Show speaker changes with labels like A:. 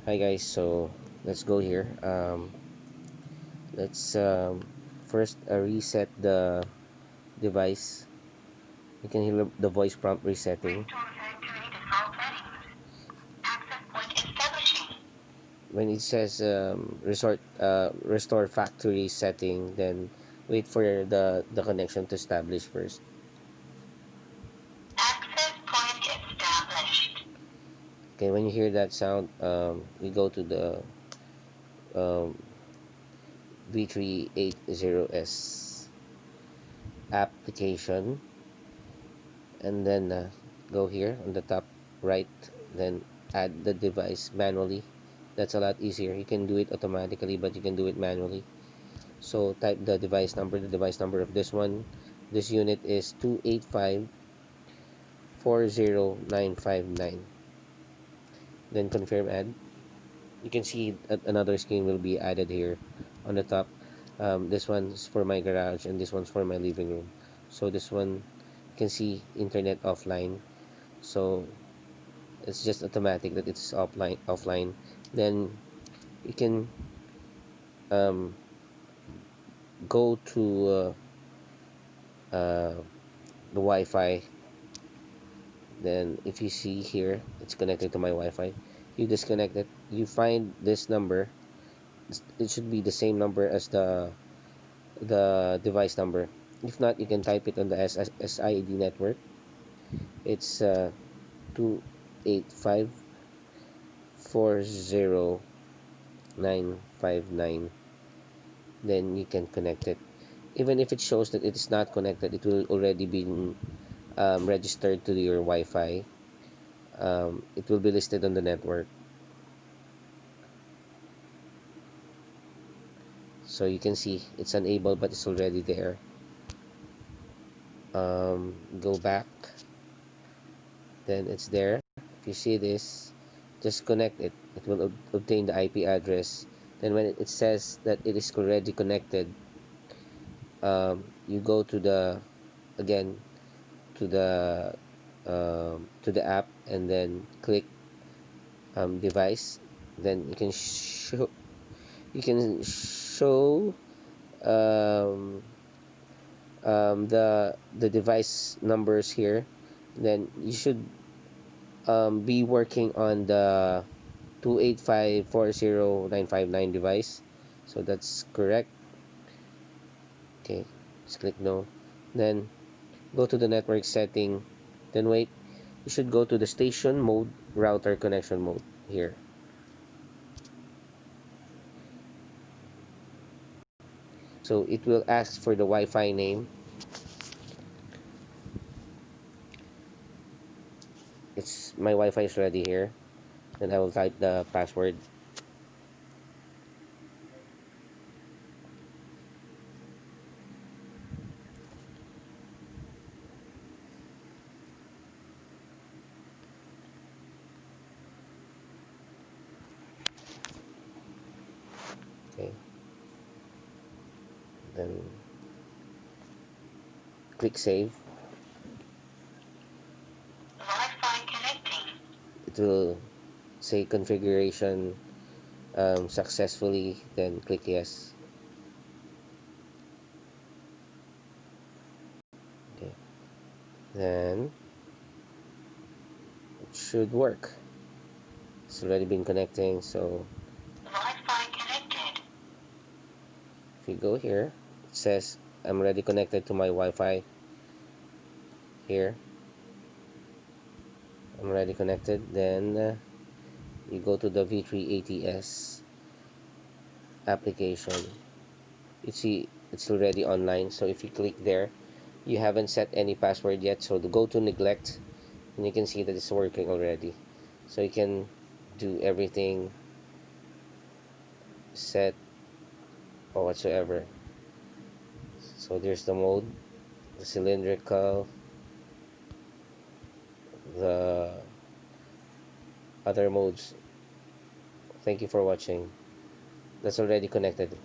A: Hi guys, so let's go here. Let's first reset the device. You can hear the voice prompt resetting. When it says restore factory setting, then wait for the connection to establish first. Access point established. Okay, when you hear that sound, we go to the um, V380S application, and then go here on the top right, then add the device manually. That's a lot easier. You can do it automatically, but you can do it manually. So type the device number. The device number of this unit is 285 40959. Then confirm add. You can see another screen will be added here on the top. This one's for my garage and this one's for my living room. So this one, you can see internet offline. So it's just automatic that it's offline. Then you can um, go to the Wi-Fi. Then if you see here, it's connected to my Wi-Fi. You disconnect it, you find this number. It should be the same number as the device number. If not, you can type it on the SID network. It's 285 40959. Then you can connect it. Even if it shows that it is not connected, it will already be registered to your Wi-Fi. It will be listed on the network, so you can see it's unable, but it's already there. Go back, then it's there. If you see this, just connect it. It will obtain the IP address. Then when it says that it is already connected, you go to the again to the app, and then click device. Then you can show um, the device numbers here. Then you should be working on the 285 40959 device, so that's correct. Okay, just click no. Then go to the network setting, then wait. You should go to the station mode, router connection mode here. So it will ask for the Wi-Fi name. It's my Wi-Fi is ready here. Then I will type the password. Okay, then click save. Wi-Fi connecting. It will say configuration successfully, then click yes. Okay, then it should work. It's already been connecting. So Wi-Fi connected. If you go here, it says I'm already connected to my Wi-Fi. Here, I'm already connected. Then you go to the V380S application. You see it's already online. So if you click there, you haven't set any password yet, so go to neglect, and you can see that it's working already. So you can do everything, set or whatsoever. So there's the mode, the cylindrical, the other modes. Thank you for watching. That's already connected.